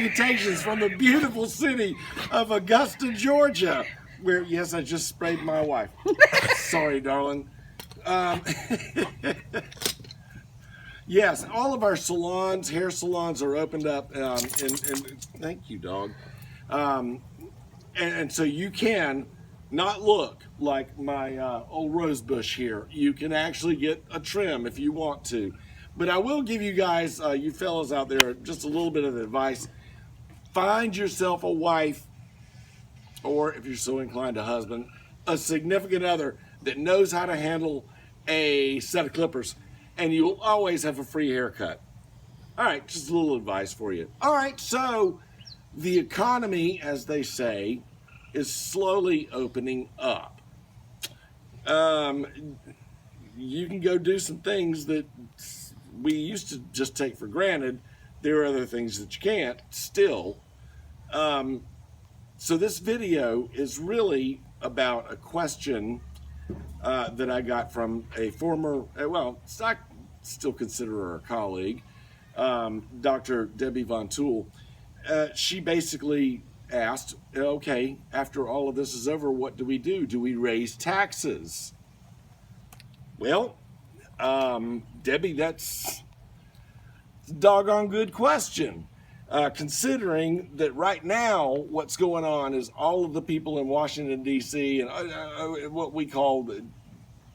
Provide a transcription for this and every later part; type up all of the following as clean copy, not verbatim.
salutations from the beautiful city of Augusta, Georgia, where, yes, I just sprayed my wife. Sorry, darling. Yes, all of our salons, hair salons, are opened up, and thank you, dog. And so you can not look like my old rose bush here. You can actually get a trim if you want to. But I will give you guys, you fellas out there, just a little bit of advice. Find yourself a wife, or if you're so inclined, a husband, a significant other that knows how to handle a set of clippers, and you'll always have a free haircut. All right, just a little advice for you. All right, so the economy, as they say, is slowly opening up. You can go do some things that we used to just take for granted. There are other things that you can't still. So this video is really about a question that I got from a former, well, I still consider her a colleague, Dr. Debbie Von Tool. She basically asked, okay, after all of this is over, what do we do? Do we raise taxes? Well, Debbie, that's a doggone good question. Considering that right now what's going on is all of the people in Washington, D.C. and what we call,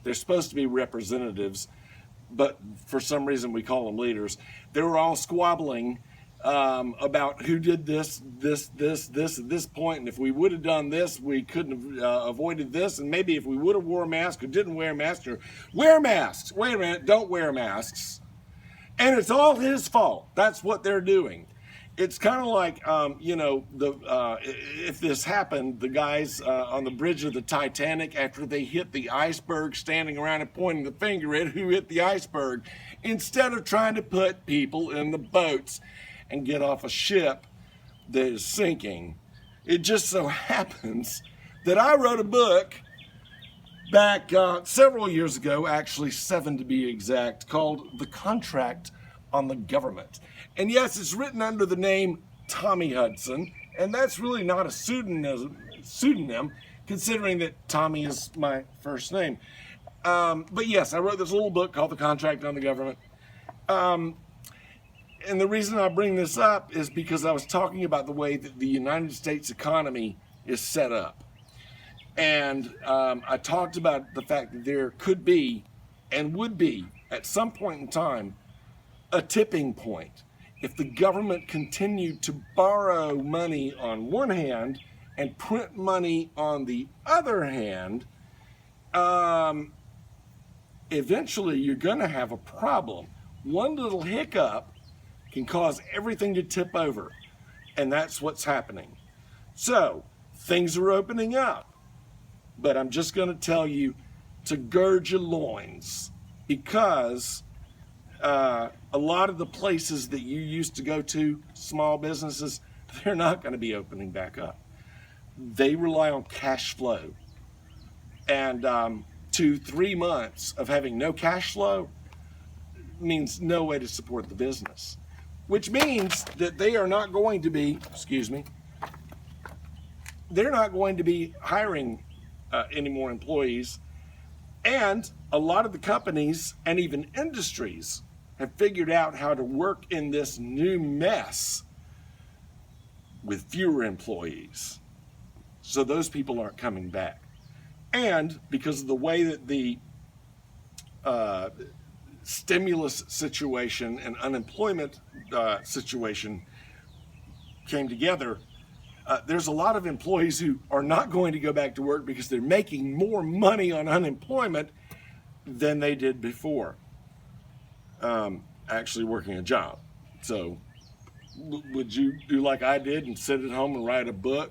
they're supposed to be representatives, but for some reason we call them leaders. They were all squabbling about who did this at this point, and if we would have done this, we couldn't have avoided this, and maybe if we would have wore a mask or didn't wear a mask, or wear masks. Wait a minute, don't wear masks. And it's all his fault. That's what they're doing. It's kind of like, you know, if this happened, the guys on the bridge of the Titanic, after they hit the iceberg, standing around and pointing the finger at who hit the iceberg, instead of trying to put people in the boats and get off a ship that is sinking. It just so happens that I wrote a book back several years ago, actually 7 to be exact, called The Contract on the Government. And yes, it's written under the name Tommy Hudson, and that's really not a pseudonym, considering that Tommy is my first name. But yes, I wrote this little book called The Contract on the Government. And the reason I bring this up is because I was talking about the way that the United States economy is set up. And I talked about the fact that there could be, and would be, at some point in time, a tipping point. If the government continued to borrow money on one hand and print money on the other hand, eventually you're going to have a problem. One little hiccup can cause everything to tip over, and that's what's happening. So things are opening up, but I'm just going to tell you to gird your loins, because a lot of the places that you used to go to, small businesses, they're not going to be opening back up. They rely on cash flow, and 2-3 months of having no cash flow means no way to support the business, which means that they are not going to be, they're not going to be hiring any more employees. And a lot of the companies and even industries have figured out how to work in this new mess with fewer employees. So those people aren't coming back. And because of the way that the stimulus situation and unemployment situation came together, there's a lot of employees who are not going to go back to work because they're making more money on unemployment than they did before actually working a job. So would you do like I did and sit at home and write a book?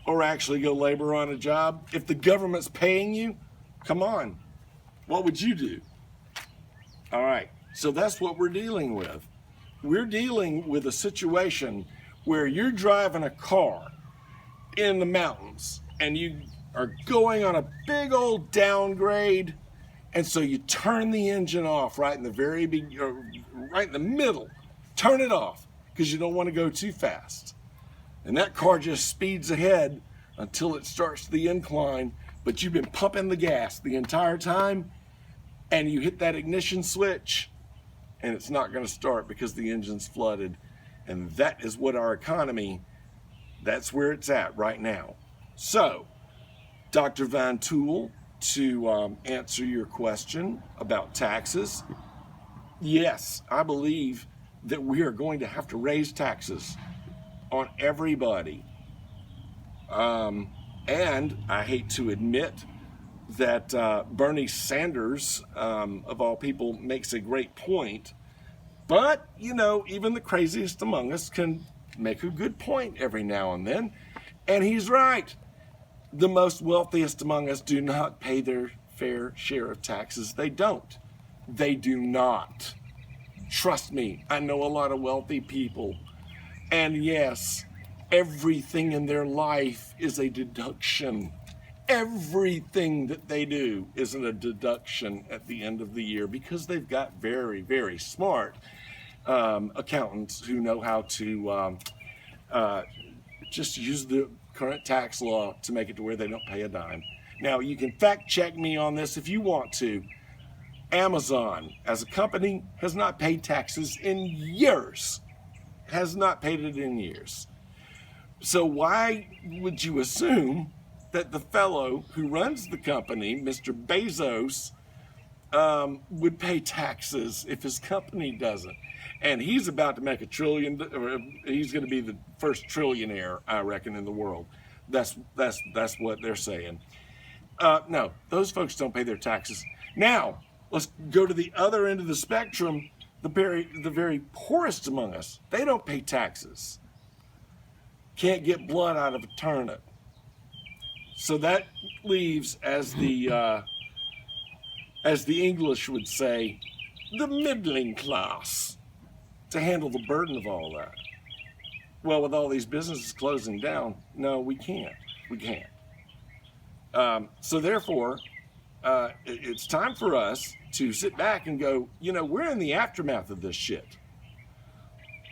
Or actually go labor on a job? If the government's paying you, come on, what would you do? All right, so that's what we're dealing with. We're dealing with a situation where you're driving a car in the mountains and you are going on a big old downgrade, and so you turn the engine off right in the very right in the middle. Turn it off. because you don't want to go too fast. And that car just speeds ahead until it starts the incline, but you've been pumping the gas the entire time, and you hit that ignition switch, and it's not going to start because the engine's flooded. And that is what our economy, that's where it's at right now. So, Dr. Van Tool, to answer your question about taxes, yes, I believe that we are going to have to raise taxes on everybody. And I hate to admit that Bernie Sanders, of all people, makes a great point. But, you know, even the craziest among us can make a good point every now and then. And he's right. The most wealthiest among us do not pay their fair share of taxes. They don't. They do not. Trust me, I know a lot of wealthy people. And yes, everything in their life is a deduction. Everything that they do is a deduction at the end of the year because they've got very, very smart accountants who know how to just use the current tax law to make it to where they don't pay a dime. Now, you can fact check me on this if you want to. Amazon, as a company, has not paid taxes in years. Has not paid it in years. So why would you assume that the fellow who runs the company, Mr. Bezos, would pay taxes if his company doesn't? And he's about to make $1 trillion, or he's going to be the first trillionaire, I reckon, in the world. That's what they're saying. No, those folks don't pay their taxes. Now, let's go to the other end of the spectrum. The very poorest among us, they don't pay taxes. Can't get blood out of a turnip. So that leaves, as the English would say, the middling class to handle the burden of all that. Well, with all these businesses closing down, no, we can't. We can't. So therefore, it's time for us to sit back and go, you know, we're in the aftermath of this shit.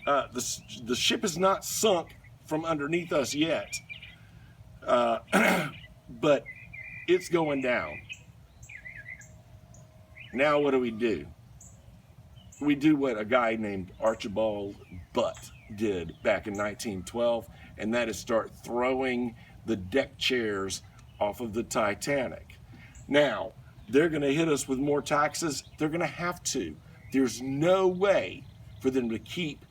The ship is not sunk from underneath us yet, but it's going down. Now what do? We do what a guy named Archibald Butt did back in 1912, and that is start throwing the deck chairs off of the Titanic. Now, they're going to hit us with more taxes. They're going to have to. There's no way for them to keep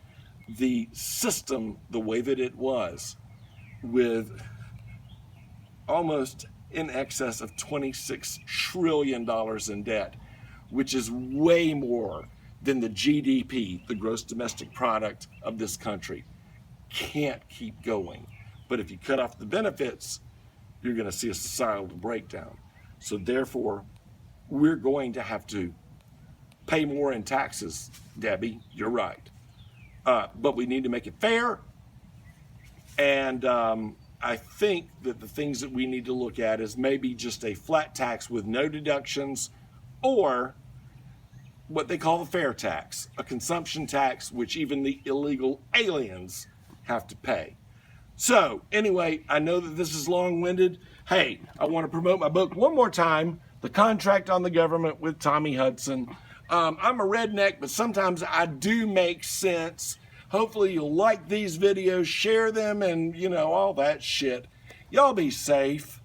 the system the way that it was, with almost in excess of $26 trillion in debt, which is way more than the GDP, the gross domestic product of this country. Can't keep going. But if you cut off the benefits, you're going to see a societal breakdown. So therefore, we're going to have to pay more in taxes, Debbie, you're right. But we need to make it fair. And I think that the things that we need to look at is maybe just a flat tax with no deductions, or what they call the fair tax, a consumption tax, which even the illegal aliens have to pay. So anyway, I know that this is long-winded. Hey, I want to promote my book one more time, The Contract on the Government with Tommy Hudson. I'm a redneck, but sometimes I do make sense. Hopefully you'll like these videos, share them, and, you know, all that shit. Y'all be safe.